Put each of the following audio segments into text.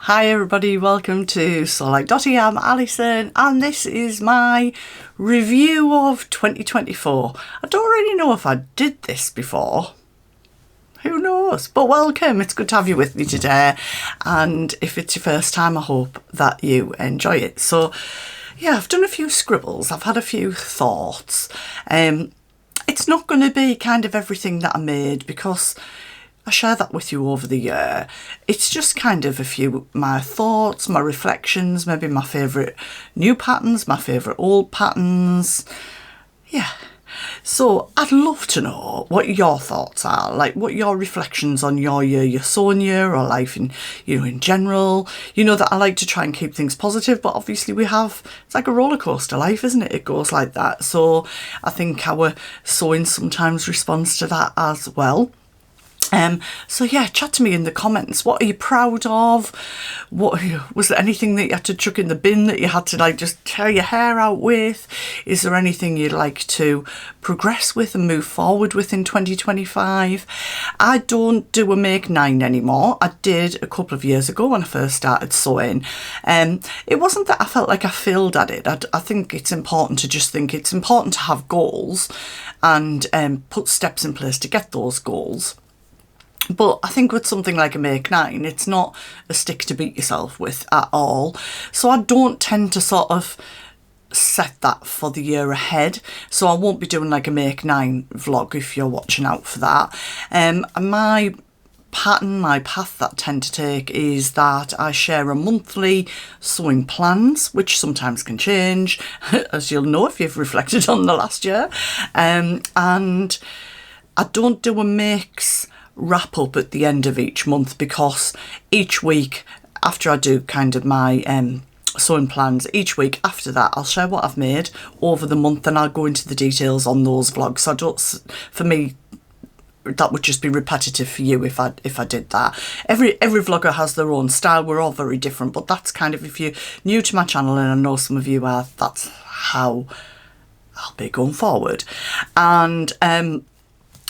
Hi everybody, welcome to So Like Dotty. I'm Alison and this is my review of 2024. I don't really know if I did this before. Who knows? But welcome, it's good to have you with me today. And if it's your first time, I hope that you enjoy it. So yeah, I've done a few scribbles, I've had a few thoughts. It's not going to be kind of everything that I made because I share that with you over the year. It's just kind of a few my thoughts, my reflections, maybe my favourite new patterns, my favourite old patterns. Yeah. So I'd love to know what your thoughts are, like what your reflections on your year, your sewing year, or life in, in general. You know that I like to try and keep things positive, but obviously it's like a roller coaster life, isn't it? It goes like that. So I think our sewing sometimes responds to that as well. So yeah, chat to me in the comments. What are you proud of? What was there anything that you had to chuck in the bin that you had to just tear your hair out with? Is there anything you'd like to progress with and move forward with in 2025? I don't do a make 9 anymore. I did a couple of years ago when I first started sewing. It wasn't that I felt like I failed at it. I think it's important to just think it's important to have goals and put steps in place to get those goals. But I think with something like a make 9, it's not a stick to beat yourself with at all. So I don't tend to sort of set that for the year ahead. So I won't be doing like a make 9 vlog if you're watching out for that. My pattern, my path that I tend to take is that I share a monthly sewing plans, which sometimes can change, as you'll know if you've reflected on the last year. And I don't do a mix wrap up at the end of each month because each week after I do kind of my sewing plans, each week after that I'll share what I've made over the month and I'll go into the details on those vlogs. So for me that would just be repetitive for you if I did that. Every vlogger has their own style, we're all very different, but that's kind of, if you're new to my channel, and I know some of you are, that's how I'll be going forward. And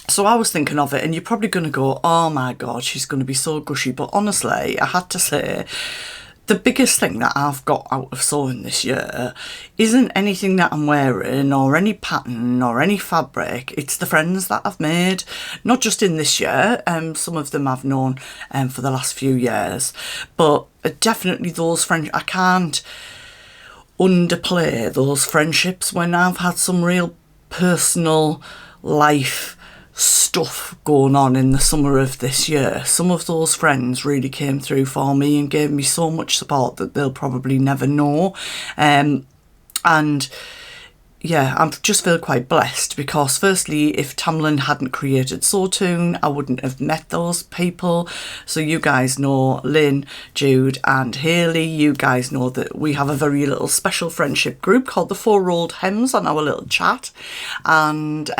so I was thinking of it, and you're probably going to go, oh my God, she's going to be so gushy. But honestly, I had to say, the biggest thing that I've got out of sewing this year isn't anything that I'm wearing or any pattern or any fabric. It's the friends that I've made, not just in this year. Some of them I've known for the last few years. But definitely those friends, I can't underplay those friendships when I've had some real personal life stuff going on in the summer of this year. Some of those friends really came through for me and gave me so much support that they'll probably never know. And yeah, I just feel quite blessed because firstly, if Tamlin hadn't created Sewtoon, I wouldn't have met those people. So you guys know Lynn, Jude and Hayley. You guys know that we have a very little special friendship group called the 4 Rolled Hems on our little chat. And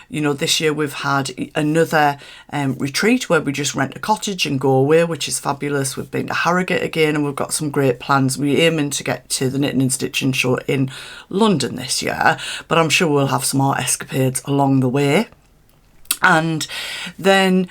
this year we've had another retreat where we just rent a cottage and go away, which is fabulous. We've been to Harrogate again and we've got some great plans. We're aiming to get to the Knitting and Stitching show in London this year, but I'm sure we'll have some more escapades along the way. And then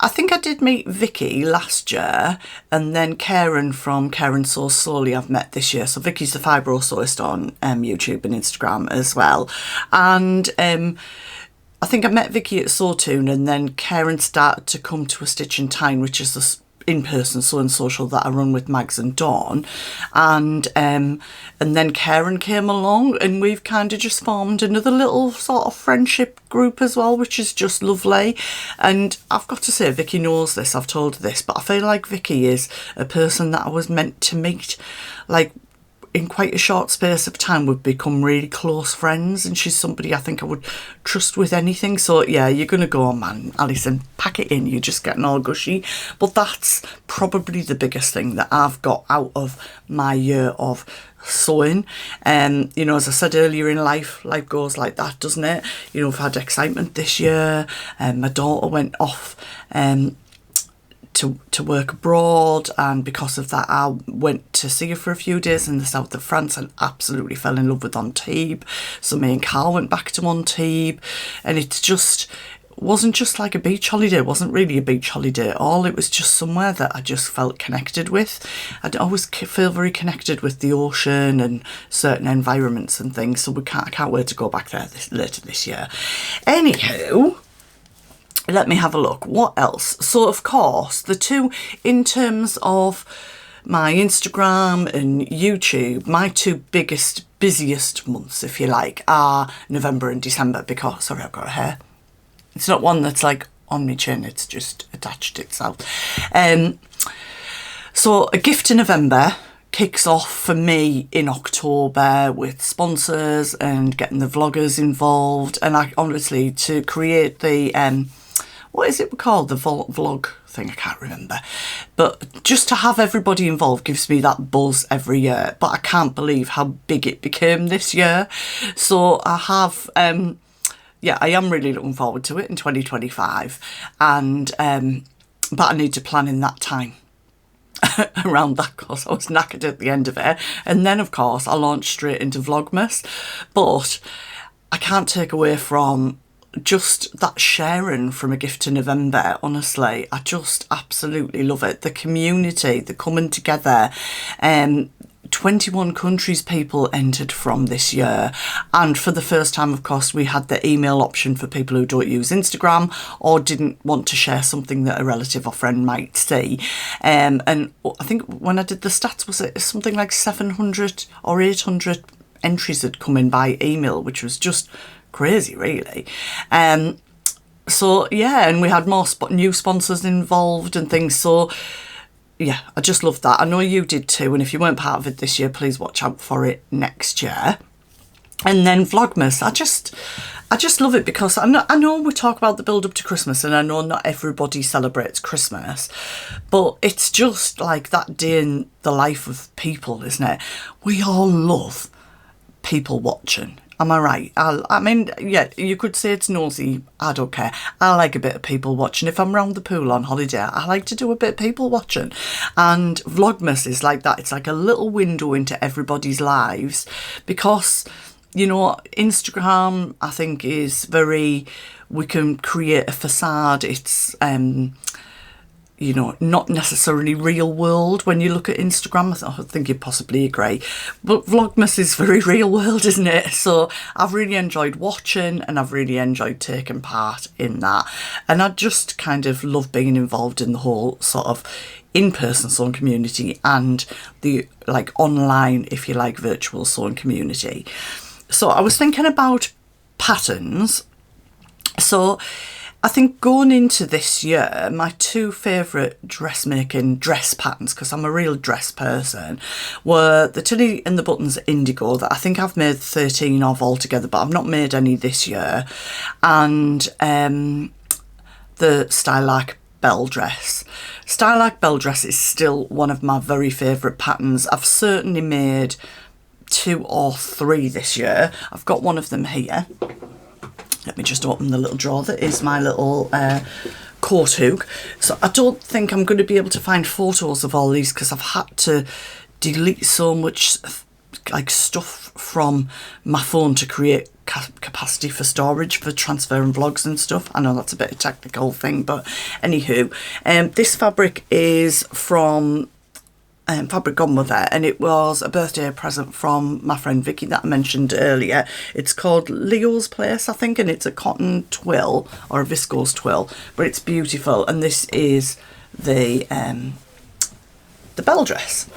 I think I did meet Vicky last year, and then Karen from Karen Sews Slowly I've met this year. So Vicky's the fibro sewist on YouTube and Instagram as well. And I think I met Vicky at Sewtoon, and then Karen started to come to a Stitch In Tyne, which is the in-person sewing social that I run with Mags and Dawn, and then Karen came along and we've kind of just formed another little sort of friendship group as well, which is just lovely. And I've got to say, Vicky knows this, I've told her this, but I feel like Vicky is a person that I was meant to meet, like in quite a short space of time would become really close friends, and she's somebody I think I would trust with anything. So yeah, you're gonna go, oh man, Alison, pack it in, you're just getting all gushy. But that's probably the biggest thing that I've got out of my year of sewing. As I said earlier in life goes like that, doesn't it? We've had excitement this year, and my daughter went off to work abroad, and because of that I went to see her for a few days in the south of France and absolutely fell in love with Antibes. So me and Carl went back to Antibes, and it's just wasn't just like a beach holiday. It wasn't really a beach holiday at all. It was just somewhere that I just felt connected with. I'd always feel very connected with the ocean and certain environments and things. So I can't wait to go back there later this year. Anywho, let me have a look. What else? So, of course, the two, in terms of my Instagram and YouTube, my two busiest months, if you like, are November and December because, sorry, I've got a hair. It's not one that's like on my chin, it's just attached itself. So A Gift in November kicks off for me in October with sponsors and getting the vloggers involved. And I honestly, to create the, what is it called? The vlog thing, I can't remember. But just to have everybody involved gives me that buzz every year. But I can't believe how big it became this year. So I have... yeah, I am really looking forward to it in 2025, and but I need to plan in that time around that because I was knackered at the end of it. And then, of course, I launched straight into Vlogmas, but I can't take away from just that sharing from A Gift to November. Honestly, I just absolutely love it. The community, the coming together, 21 countries people entered from this year, and for the first time, of course, we had the email option for people who don't use Instagram or didn't want to share something that a relative or friend might see. And I think when I did the stats, was it something like 700 or 800 entries had come in by email, which was just crazy, really. So yeah, and we had more new sponsors involved and things. So yeah, I just love that. I know you did too, and if you weren't part of it this year, please watch out for it next year. And then Vlogmas, I just love it because I know we talk about the build up to Christmas, and I know not everybody celebrates Christmas, but it's just like that day in the life of people, isn't it? We all love people watching. Am I right? I mean, yeah, you could say it's nosy. I don't care. I like a bit of people watching. If I'm round the pool on holiday, I like to do a bit of people watching. And Vlogmas is like that. It's like a little window into everybody's lives because, you know, Instagram, I think, is very... We can create a facade. It's... you know, not necessarily real world when you look at Instagram. I think you'd possibly agree. But Vlogmas is very real world, isn't it? So I've really enjoyed watching and I've really enjoyed taking part in that. And I just kind of love being involved in the whole sort of in-person sewing community and the like online, if you like, virtual sewing community. So I was thinking about patterns. So I think going into this year, my two favourite dress patterns, because I'm a real dress person, were the Tilly and the Buttons Indigo that I think I've made 13 of altogether, but I've not made any this year, and the Style Like Bell Dress. Style Like Bell Dress is still one of my very favourite patterns. I've certainly made 2 or 3 this year. I've got one of them here. Let me just open the little drawer that is my little coat hook. So I don't think I'm going to be able to find photos of all these because I've had to delete so much like stuff from my phone to create capacity for storage for transferring vlogs and stuff. I know that's a bit of a technical thing, but anywho, this fabric is from Fabric Godmother, and it was a birthday present from my friend Vicky that I mentioned earlier. It's called Leo's Place, I think, and it's a cotton twill or a viscose twill, but it's beautiful. And this is the bell dress.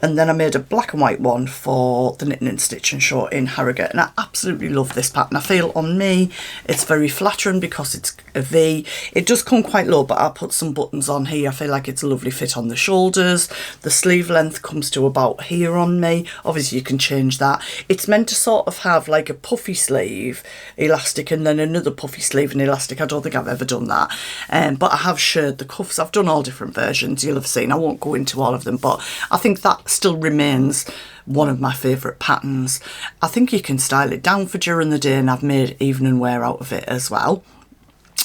And then I made a black and white one for the Knitting and Stitching show in Harrogate, and I absolutely love this pattern. I feel on me it's very flattering because it's a V. It does come quite low, but I'll put some buttons on here. I feel like it's a lovely fit on the shoulders. The sleeve length comes to about here on me. Obviously you can change that. It's meant to sort of have like a puffy sleeve elastic and then another puffy sleeve and elastic. I don't think I've ever done that, but I have shirred the cuffs. I've done all different versions, you'll have seen. I won't go into all of them, but I think that still remains one of my favourite patterns. I think you can style it down for during the day, and I've made evening wear out of it as well.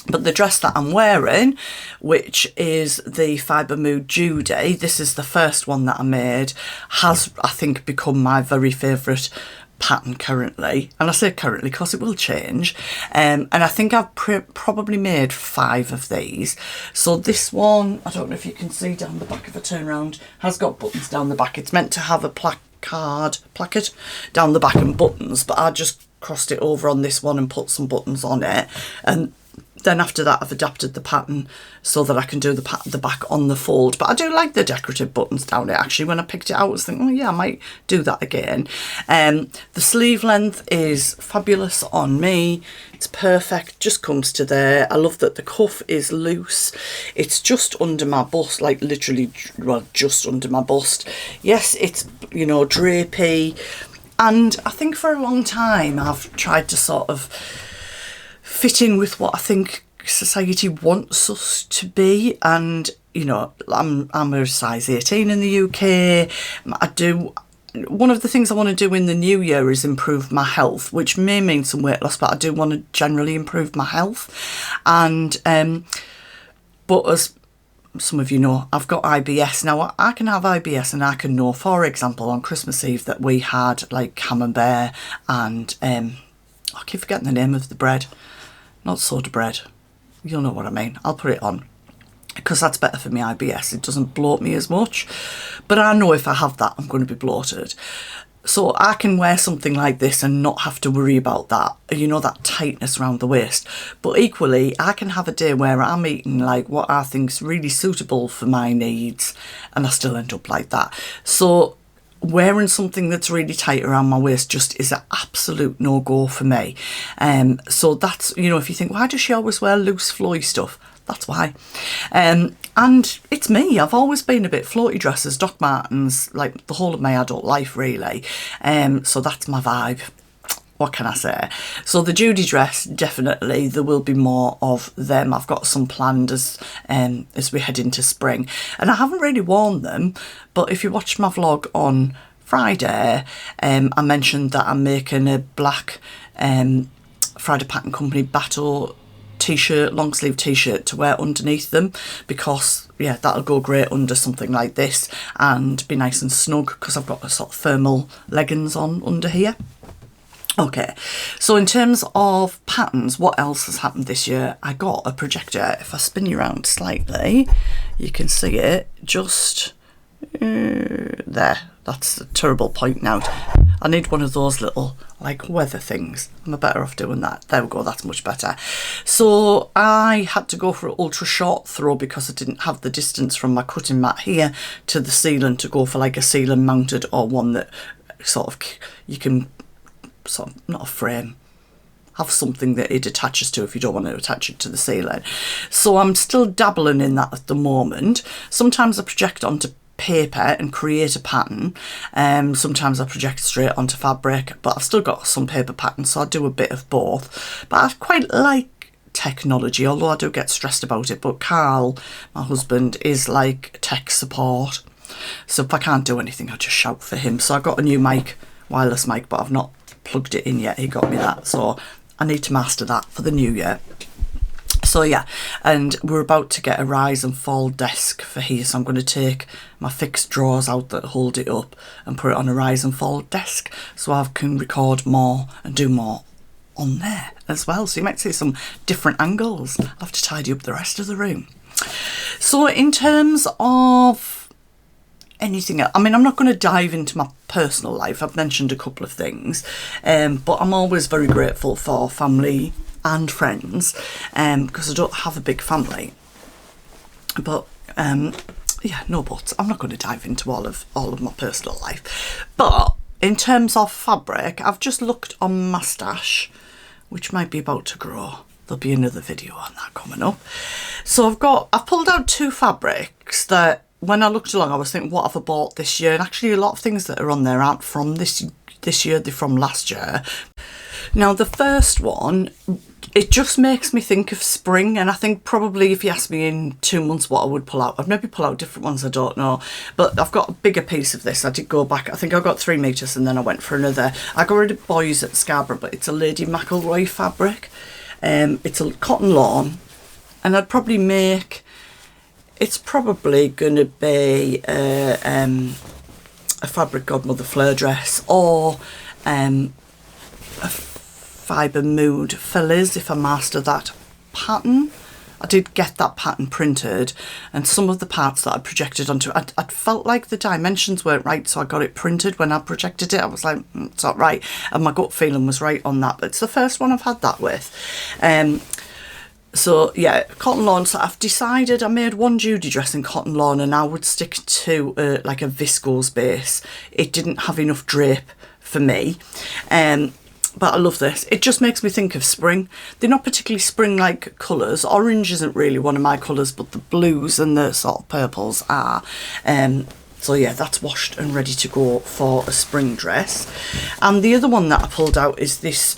But the dress that I'm wearing, which is the Fibre Mood Judy, this is the first one that I made, has, I think, become my very favourite pattern currently, and I say currently because it will change, and I think I've probably made 5 of these. So this one, I don't know if you can see down the back, if I turn around, has got buttons down the back. It's meant to have a placard down the back and buttons, but I just crossed it over on this one and put some buttons on it, and then after that I've adapted the pattern so that I can do the back on the fold. But I do like the decorative buttons down it. Actually, when I picked it out, I was thinking, oh yeah, I might do that again. The sleeve length is fabulous on me. It's perfect, just comes to there. I love that the cuff is loose. It's just under my bust, like literally, well, just under my bust. Yes, it's, you know, drapey. And I think for a long time I've tried to sort of fit in with what I think society wants us to be, and you know, I'm a size 18 in the UK. One of the things I want to do in the new year is improve my health, which may mean some weight loss, but I do want to generally improve my health. And but as some of you know, I've got IBS. Now I can have IBS and I can know, for example, on Christmas Eve that we had like camembert and I keep forgetting the name of the bread. Not soda bread. You'll know what I mean. I'll put it on because that's better for my IBS. It doesn't bloat me as much. But I know if I have that, I'm going to be bloated. So I can wear something like this and not have to worry about that, you know, that tightness around the waist. But equally, I can have a day where I'm eating like what I think's really suitable for my needs and I still end up like that. So wearing something that's really tight around my waist just is an absolute no-go for me. So that's, you know, if you think, why does she always wear loose flowy stuff? That's why. And it's me. I've always been a bit floaty dresses, Doc Martens, like the whole of my adult life, really. So that's my vibe. What can I say? So the Judy dress, definitely, there will be more of them. I've got some planned as we head into spring. And I haven't really worn them, but if you watched my vlog on Friday, I mentioned that I'm making a black Friday Pattern Company Bateau t-shirt, long sleeve t-shirt to wear underneath them, because yeah, that'll go great under something like this and be nice and snug because I've got a sort of thermal leggings on under here. Okay, so in terms of patterns, what else has happened this year? I got a projector. If I spin you around slightly, you can see it just there. That's a terrible pointing out. I need one of those little like weather things. I'm better off doing that. There we go, that's much better. So I had to go for an ultra short throw because I didn't have the distance from my cutting mat here to the ceiling to go for like a ceiling mounted, or one that sort of you can sort of, not a frame, have something that it attaches to if you don't want to attach it to the ceiling. So I'm still dabbling in that at the moment. Sometimes I project onto paper and create a pattern. Sometimes I project straight onto fabric, but I've still got some paper patterns, so I do a bit of both. But I quite like technology, although I do get stressed about it. But Carl, my husband, is like tech support, so if I can't do anything, I just shout for him. So I got a new mic, wireless mic, but I've not plugged it in yet. He got me that, so I need to master that for the new year. So yeah, and we're about to get a rise and fall desk for here, so I'm going to take my fixed drawers out that hold it up and put it on a rise and fall desk so I can record more and do more on there as well. So you might see some different angles. I'll have to tidy up the rest of the room. So in terms of anything else, I mean, I'm not going to dive into my personal life. I've mentioned a couple of things, but I'm always very grateful for family and friends, because I don't have a big family. But yeah, no buts. I'm not going to dive into all of my personal life. But in terms of fabric, I've just looked on my stash, which might be about to grow. There'll be another video on that coming up. So I've pulled out 2 fabrics that when I looked along, I was thinking, what have I bought this year? And actually a lot of things that are on there aren't from this year, they're from last year. Now the first one, it just makes me think of spring, and I think probably if you asked me in 2 months what I would pull out, I'd maybe pull out different ones, I don't know. But I've got a bigger piece of this. I did go back, I think I got 3 metres and then I went for another. I got rid of Boys at Scarborough, but it's a Lady McElroy fabric. It's a cotton lawn, and I'd probably make, it's probably going to be a Fabric Godmother flare dress, or a fibre mood fillers if I master that pattern. I did get that pattern printed, and some of the parts that I projected onto it, I felt like the dimensions weren't right, so I got it printed. When I projected it, I was like, it's not right, and my gut feeling was right on that. But it's the first one I've had that with. So yeah, cotton lawn. So I've decided I made one Judy dress in cotton lawn, and I would stick to like a viscose base. It didn't have enough drape for me. But I love this. It just makes me think of spring. They're not particularly spring-like colours. Orange isn't really one of my colours, but the blues and the sort of purples are. So yeah, that's washed and ready to go for a spring dress. And the other one that I pulled out is this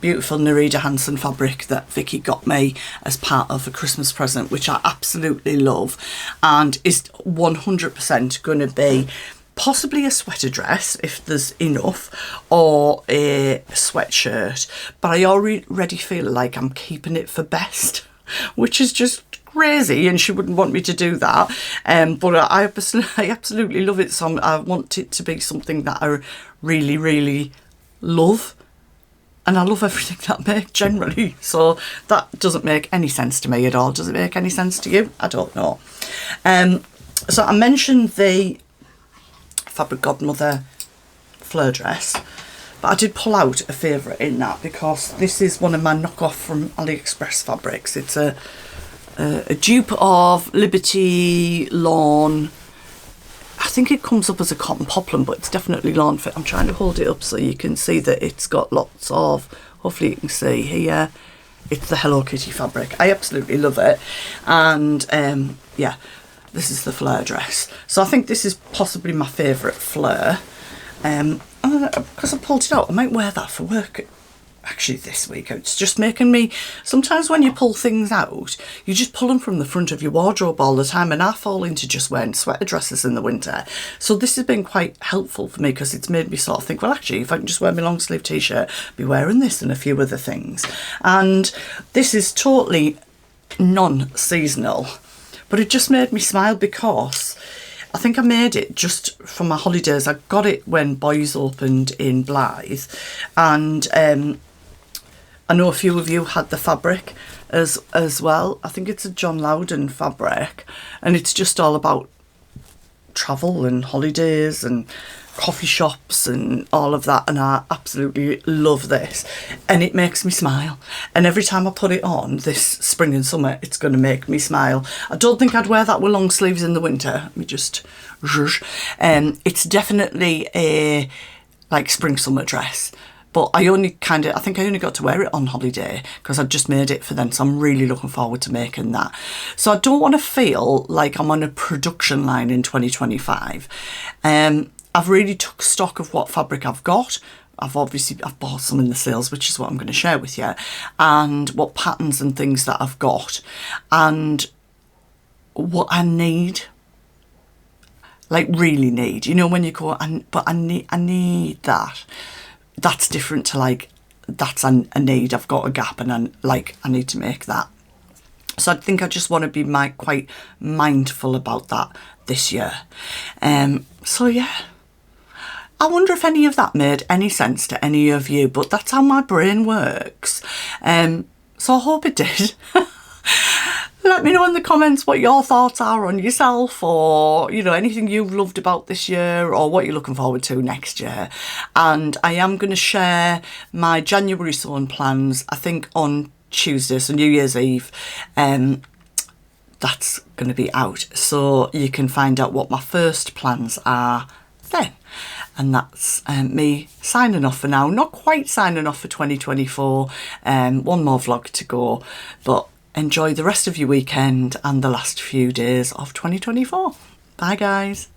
beautiful Nerida Hansen fabric that Vicky got me as part of a Christmas present, which I absolutely love, and is 100% going to be possibly a sweater dress if there's enough, or a sweatshirt, but I already feel like I'm keeping it for best, which is just crazy, and she wouldn't want me to do that, but I absolutely love it. So I want it to be something that I really, really love, and I love everything that I make generally, so that doesn't make any sense to me at all. Does it make any sense to you? I don't know. So I mentioned the Fabric Godmother fleur dress, but I did pull out a favourite in that, because this is one of my knockoff from AliExpress fabrics. It's a dupe of Liberty Lawn. I think it comes up as a cotton poplin, but it's definitely lawn fit. I'm trying to hold it up so you can see that it's got lots of, hopefully you can see here, it's the Hello Kitty fabric. I absolutely love it. And yeah, this is the fleur dress. So I think this is possibly my favourite fleur. Because I pulled it out, I might wear that for work actually this week. It's just making me, sometimes when you pull things out, you just pull them from the front of your wardrobe all the time, and I fall into just wearing sweater dresses in the winter. So this has been quite helpful for me, because it's made me sort of think, well, actually, if I can just wear my long sleeve t-shirt, be wearing this and a few other things. And this is totally non-seasonal, but it just made me smile, because I think I made it just for my holidays. I got it when Boys opened in Blythe, and I know a few of you had the fabric as well. I think it's a John Loudon fabric, and it's just all about travel and holidays and coffee shops and all of that, and I absolutely love this, and it makes me smile. And every time I put it on this spring and summer, it's going to make me smile. I don't think I'd wear that with long sleeves in the winter. Let me just it's definitely a like spring summer dress, but I think I only got to wear it on holiday because I just made it for then, so I'm really looking forward to making that. So I don't want to feel like I'm on a production line in 2025. I've really took stock of what fabric I've got. I've bought some in the sales, which is what I'm going to share with you, and what patterns and things that I've got, and what I need, like really need. You know, when you go, I need that. That's different to like, that's a need. I've got a gap, and I need to make that. So I think I just want to be quite mindful about that this year. So yeah. I wonder if any of that made any sense to any of you, but that's how my brain works. So I hope it did. Let me know in the comments what your thoughts are on yourself, or, you know, anything you've loved about this year, or what you're looking forward to next year. And I am going to share my January sewing plans, I think, on Tuesday, so New Year's Eve. That's going to be out, so you can find out what my first plans are then. And that's me signing off for now. Not quite signing off for 2024. One more vlog to go, but enjoy the rest of your weekend and the last few days of 2024. Bye guys.